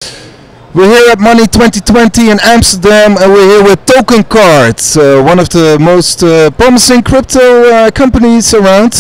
We're here at Money 2020 in Amsterdam, and we're here with Token Cards, one of the most promising crypto companies around.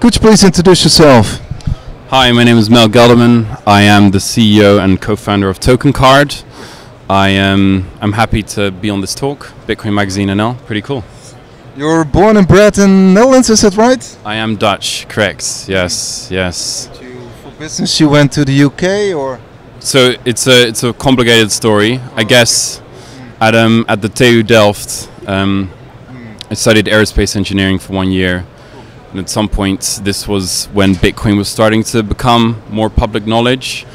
Could you please introduce yourself? Hi, my name is Mel Gelderman. I am the CEO and co-founder of Token Card. I'm happy to be on this talk. Bitcoin Magazine NL, pretty cool. You're born and bred in Netherlands, is that right? I am Dutch, correct? Yes. For business, you went to the UK, or? So it's a complicated story. I guess at the TU Delft, I studied aerospace engineering for 1 year, and at some point, this was when Bitcoin was starting to become more public knowledge.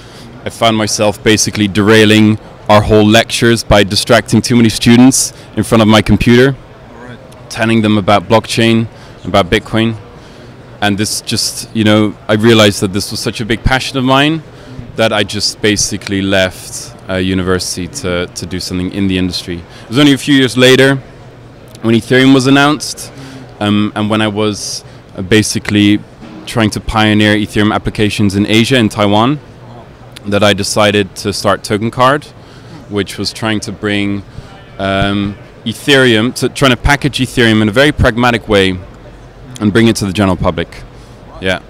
I found myself basically derailing our whole lectures by distracting too many students in front of my computer, telling them about blockchain, about Bitcoin, and this just, I realized that this was such a big passion of mine that I just basically left university to do something in the industry. It was only a few years later when Ethereum was announced, and when I was basically trying to pioneer Ethereum applications in Asia, in Taiwan, that I decided to start Token Card, which was trying to bring Ethereum, trying to package Ethereum in a very pragmatic way and bring it to the general public. Yeah.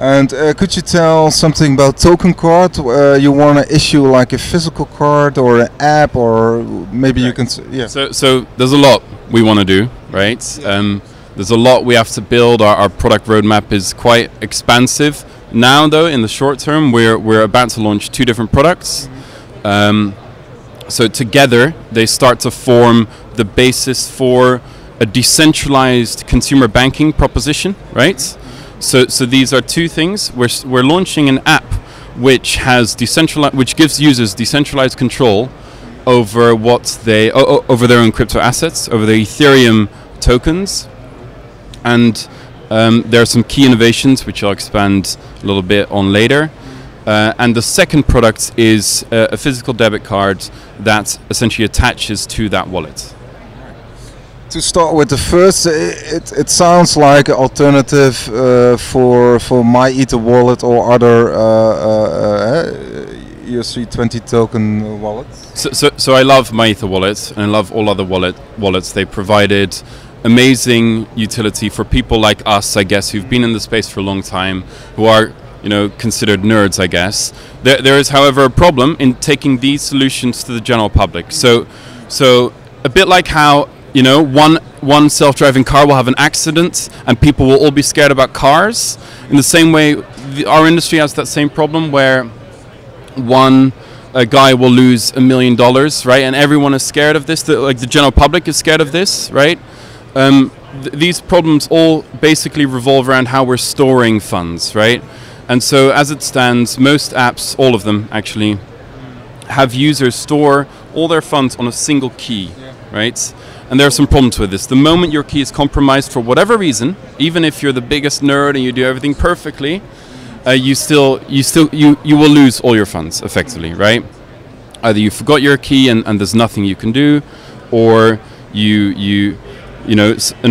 And could you tell something about Token Card? You want to issue like a physical card or an app, or maybe you can... Yeah. So there's a lot we want to do, right? There's a lot we have to build. Our product roadmap is quite expansive. Now, though, in the short term, we're about to launch 2 different products. So together, they start to form the basis for a decentralized consumer banking proposition, right? So these are 2 things. We're launching an app which gives users decentralized control over over their own crypto assets, over their Ethereum tokens, and there are some key innovations which I'll expand a little bit on later. And the second product is a physical debit card that essentially attaches to that wallet. To start with the first, it sounds like an alternative for my Ether wallet or other ERC20 token wallets. So I love my Ether wallet, and I love all other wallets. They provided amazing utility for people like us, I guess, who've been in the space for a long time, who are considered nerds, I guess. There is, however, a problem in taking these solutions to the general public. So a bit like how one self-driving car will have an accident and people will all be scared about cars. In the same way, our industry has that same problem where a guy will lose $1 million, right? And everyone is scared of this. The general public is scared of this, right? These problems all basically revolve around how we're storing funds, right? And so as it stands, most apps, all of them actually, have users store all their funds on a single key, right? And there are some problems with this. The moment your key is compromised for whatever reason, even if you're the biggest nerd and you do everything perfectly, you will lose all your funds effectively, right? Either you forgot your key and there's nothing you can do, or an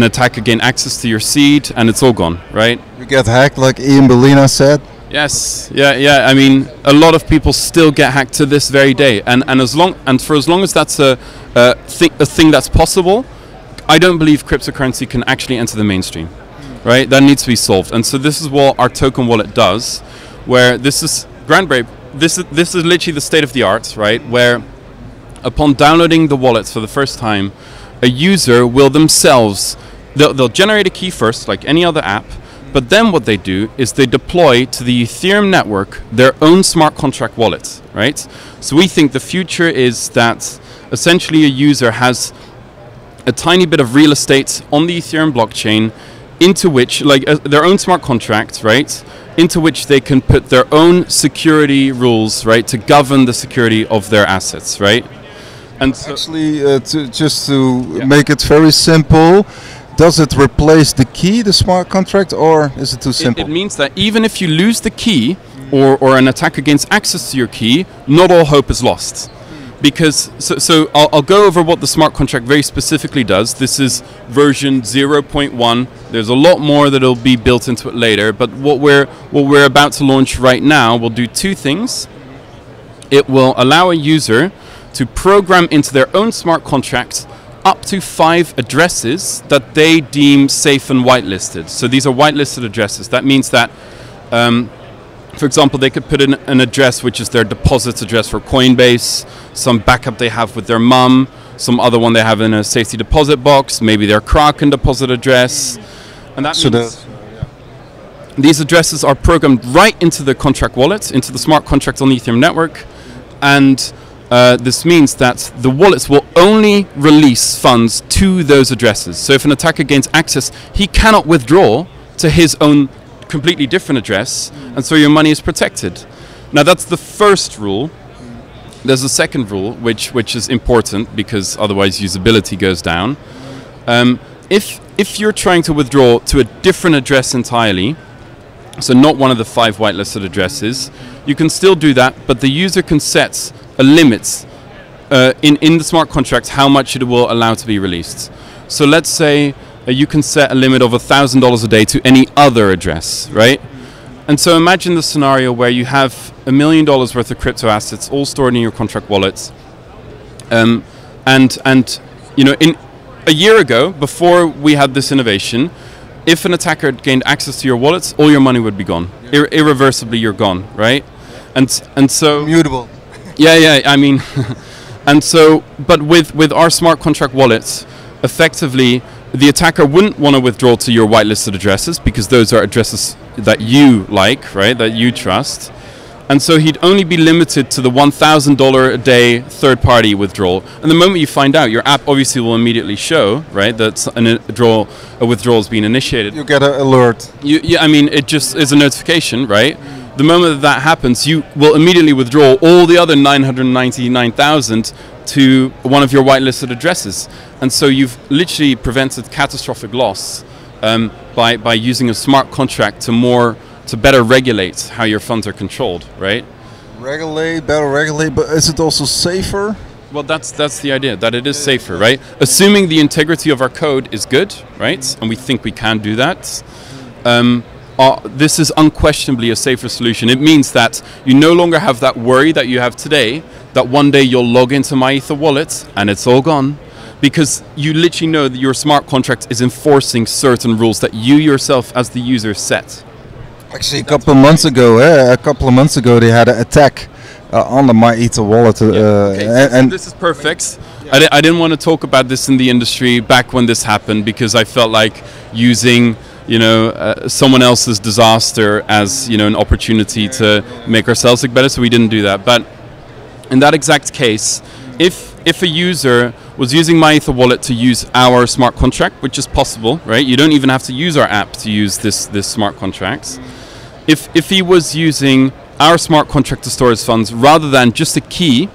attacker gain access to your seed and it's all gone, right? You get hacked, like Ian Bellina said. Yes, yeah. I mean, a lot of people still get hacked to this very day, and for as long as that's a thing that's possible, I don't believe cryptocurrency can actually enter the mainstream, right? That needs to be solved, and so this is what our token wallet does, where this is groundbreaking. This is literally the state of the art, right? Where upon downloading the wallet for the first time, a user will themselves they'll generate a key first, like any other app. But then what they do is they deploy to the Ethereum network their own smart contract wallet, right? So we think the future is that essentially a user has a tiny bit of real estate on the Ethereum blockchain into which, their own smart contract, right? Into which they can put their own security rules, right? To govern the security of their assets, right? And so actually, to make it very simple, does it replace the key, the smart contract, or is it too simple? It means that even if you lose the key, or an attacker gains access to your key, not all hope is lost. Because so I'll go over what the smart contract very specifically does. This is version 0.1. There's a lot more that'll be built into it later. But what we're about to launch right now will do 2 things. it will allow a user to program into their own smart contract up to 5 addresses that they deem safe and whitelisted. So these are whitelisted addresses. That means that, for example, they could put in an address which is their deposit address for Coinbase, some backup they have with their mum, some other one they have in a safety deposit box, maybe their Kraken deposit address. And that means these addresses are programmed right into the contract wallet, into the smart contract on the Ethereum network. And this means that the wallets will only release funds to those addresses. So if an attacker gains access, he cannot withdraw to his own completely different address, and so your money is protected. Now that's the first rule. There's a second rule, which is important because otherwise usability goes down. If you're trying to withdraw to a different address entirely, so not one of the 5 whitelisted addresses, you can still do that, but the user can set a limit in the smart contract how much it will allow to be released. So let's say you can set a limit of $1,000 a day to any other address, right? And so imagine the scenario where you have $1 million worth of crypto assets all stored in your contract wallets, and you know, in a year ago, before we had this innovation, if an attacker gained access to your wallets, all your money would be gone. Irreversibly, you're gone, right? And so Immutable. Yeah. I mean, and so, but with our smart contract wallets, effectively, the attacker wouldn't want to withdraw to your whitelisted addresses because those are addresses that you like, right? That you trust. And so he'd only be limited to the $1,000 a day third-party withdrawal. And the moment you find out, your app obviously will immediately show, right, that a withdrawal has been initiated. You get an alert. Yeah, I mean, it just is a notification, right? The moment that happens, you will immediately withdraw all the other 999,000 to one of your whitelisted addresses. And so you've literally prevented catastrophic loss by using a smart contract to better regulate how your funds are controlled, right? Better regulate, but is it also safer? Well, that's the idea, that it is safer, right? Assuming the integrity of our code is good, right? And we think we can do that. This is unquestionably a safer solution. It means that you no longer have that worry that you have today, that one day you'll log into MyEther wallet and it's all gone. Because you literally know that your smart contract is enforcing certain rules that you yourself as the user set. Actually, a couple of months ago, they had an attack on the MyEther wallet. And this is perfect. I didn't want to talk about this in the industry back when this happened because I felt like using, you know, someone else's disaster as, you know, an opportunity to make ourselves look better. So we didn't do that. But in that exact case, if a user was using MyEther wallet to use our smart contract, which is possible, right? You don't even have to use our app to use this smart contract. If he was using our smart contract to store his funds rather than just a key,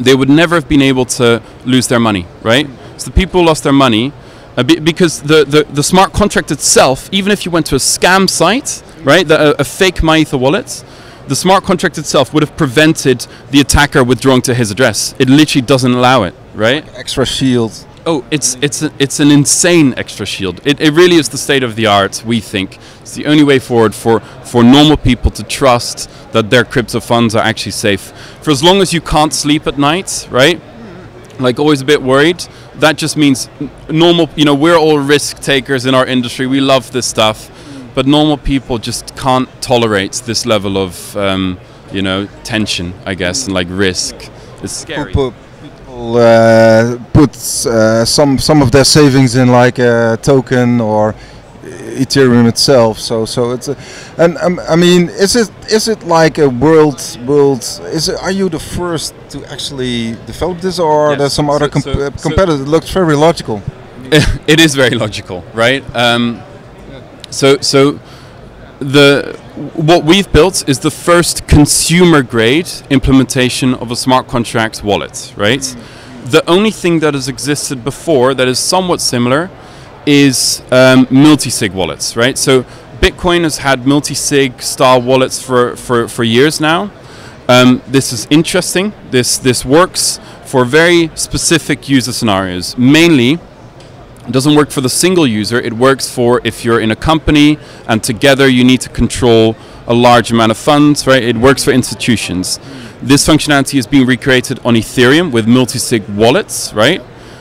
they would never have been able to lose their money, right? So the people lost their money because the smart contract itself, even if you went to a scam site, right, a fake MyEther wallet, the smart contract itself would have prevented the attacker withdrawing to his address. It literally doesn't allow it, right? Extra shield. Oh, it's an insane extra shield. It really is the state of the art, we think. It's the only way forward for normal people to trust that their crypto funds are actually safe. For as long as you can't sleep at night, right? Like always a bit worried, that just means normal, you know, we're all risk takers in our industry. We love this stuff. But normal people just can't tolerate this level of, you know, tension, I guess, and like risk. It's scary. People put some of their savings in like a token or Ethereum itself. So it's I mean, is it like a world? Are you the first to actually develop this, or Yes. there's some other competitor? It looks very logical. It is very logical, right? So what we've built is the first consumer grade implementation of a smart contract wallet, right? The only thing that has existed before that is somewhat similar is multi-sig wallets, right? So Bitcoin has had multi-sig style wallets for years now. This is interesting. This works for very specific user scenarios. Mainly, it doesn't work for the single user. It works for if you're in a company and together you need to control a large amount of funds, right? It works for institutions. This functionality is being recreated on Ethereum with multi-sig wallets, right?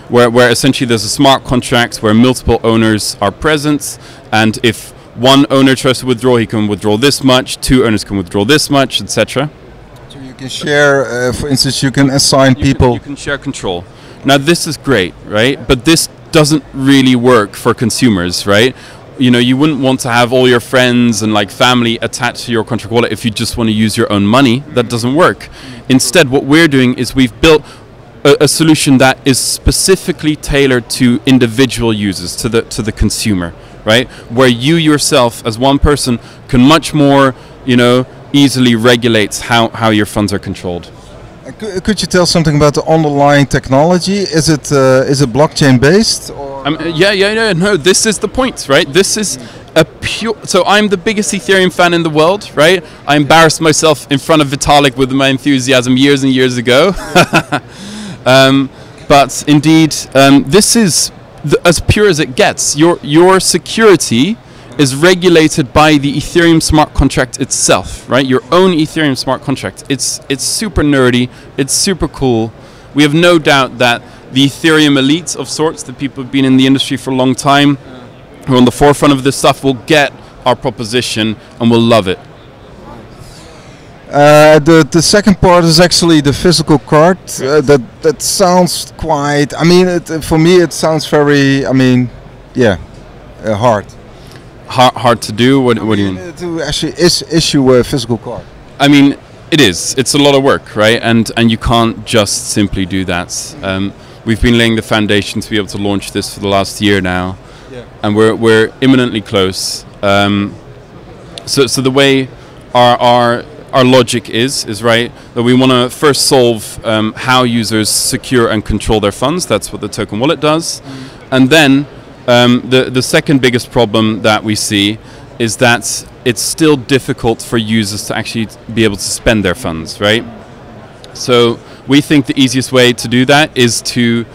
Where essentially there's a smart contract where multiple owners are present, and if one owner tries to withdraw, he can withdraw this much, two owners can withdraw this much, etc. So you can share, for instance, you can assign people. You can share control. Now this is great, right? But this doesn't really work for consumers, right? You know, you wouldn't want to have all your friends and like family attached to your contract wallet if you just want to use your own money. That doesn't work. Instead, what we're doing is we've built a solution that is specifically tailored to individual users, to the consumer, right? Where you yourself, as one person, can much more, you know, easily regulate how your funds are controlled. Could you tell something about the underlying technology? Is it blockchain based? Yeah. No, this is the point, right? This is a pure. So I'm the biggest Ethereum fan in the world, right? I embarrassed myself in front of Vitalik with my enthusiasm years and years ago. But indeed, this is as pure as it gets. Your security is regulated by the Ethereum smart contract itself, right? Your own Ethereum smart contract. It's super nerdy. It's super cool. We have no doubt that the Ethereum elite of sorts, the people who've been in the industry for a long time, who are on the forefront of this stuff, will get our proposition and will love it. The second part is actually the physical card. That sounds quite. I mean, for me, it sounds very. I mean, yeah, hard. Hard to do. What do you mean? To actually issue a physical card. I mean, it is. It's a lot of work, right? And you can't just simply do that. We've been laying the foundation to be able to launch this for the last year now, and we're imminently close. So the way our logic is right, that we want to first solve how users secure and control their funds. That's what the token wallet does, and then the second biggest problem that we see is that it's still difficult for users to actually be able to spend their funds, right? So we think the easiest way to do that is to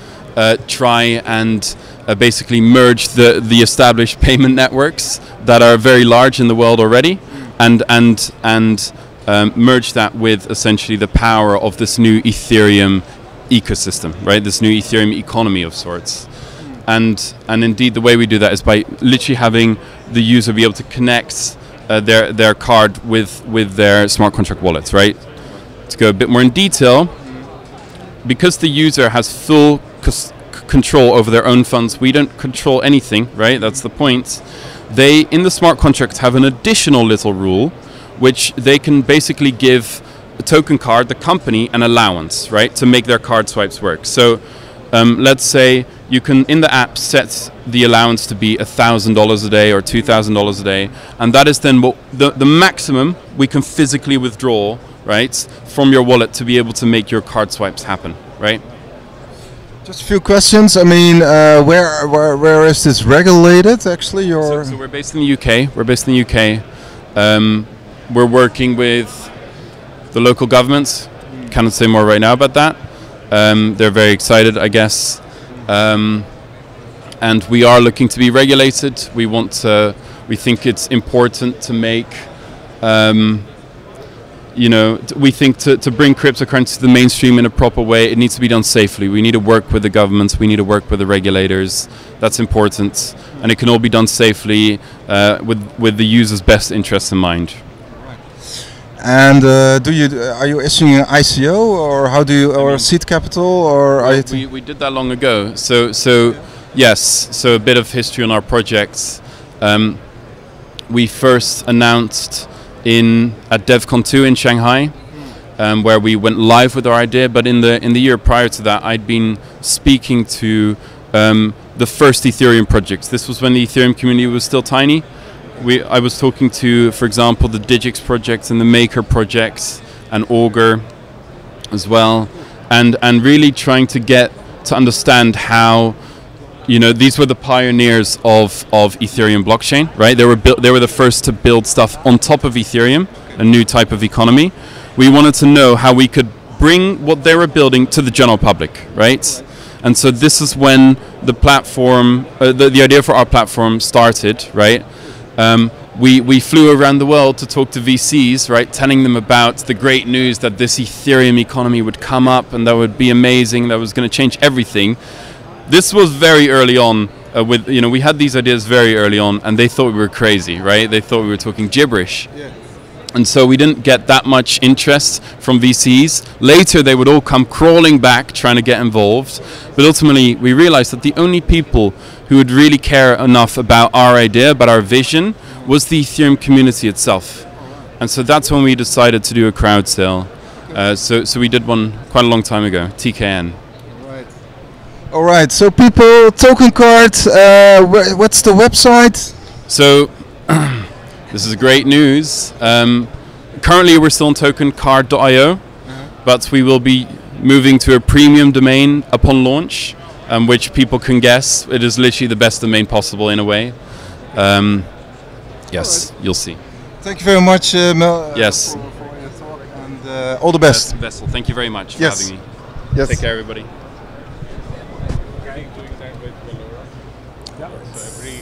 try and basically merge the established payment networks that are very large in the world already, and merge that with essentially the power of this new Ethereum ecosystem, right? This new Ethereum economy of sorts. And indeed, the way we do that is by literally having the user be able to connect their card with their smart contract wallets, right? To go a bit more in detail, because the user has full control over their own funds, we don't control anything, right? That's the point. They, in the smart contract, have an additional little rule, which they can basically give the token card, the company, an allowance, right, to make their card swipes work. So let's say you can, in the app, set the allowance to be $1,000 a day or $2,000 a day, and that is then what the maximum we can physically withdraw, right, from your wallet to be able to make your card swipes happen, right? Just a few questions. I mean, where is this regulated? Actually, so we're based in the UK. We're working with the local governments. Cannot say more right now about that. They're very excited, I guess. And we are looking to be regulated. We think it's important to make, we think to bring cryptocurrency to the mainstream in a proper way, it needs to be done safely. We need to work with the governments. We need to work with the regulators. That's important. And it can all be done safely with the user's best interests in mind. And are you issuing an ICO, or how do you, or seed capital, or we did that long ago. So yes. So a bit of history on our projects. We first announced at DevCon 2 in Shanghai, where we went live with our idea. But in the year prior to that, I'd been speaking to the first Ethereum projects. This was when the Ethereum community was still tiny. I was talking to, for example, the Digix projects and the Maker projects and Augur as well, and really trying to get to understand how, these were the pioneers of Ethereum blockchain, right? They were the first to build stuff on top of Ethereum, a new type of economy. We wanted to know how we could bring what they were building to the general public, right? And so this is when the platform, the idea for our platform started, right? we flew around the world to talk to VCs, right, telling them about the great news that this Ethereum economy would come up and that would be amazing, that was going to change everything. This was very early on. We had these ideas very early on, and they thought we were crazy, right? They thought we were talking gibberish. Yeah. And so we didn't get that much interest from VCs. Later, they would all come crawling back trying to get involved. But ultimately, we realized that the only people who would really care enough about our idea, about our vision, was the Ethereum community itself. And so that's when we decided to do a crowd sale. So we did one quite a long time ago, TKN. All right, so people, token cards, what's the website? So this is great news. Currently we're still on tokencard.io, but we will be moving to a premium domain upon launch, which people can guess. It is literally the best domain possible in a way. Yes, you'll see. Thank you very much, Mel. Yes. For your talk, and all the best. Vessel, thank you very much for Yes. having me. Yes. Take care, everybody. Doing that with Valora. Yeah. So every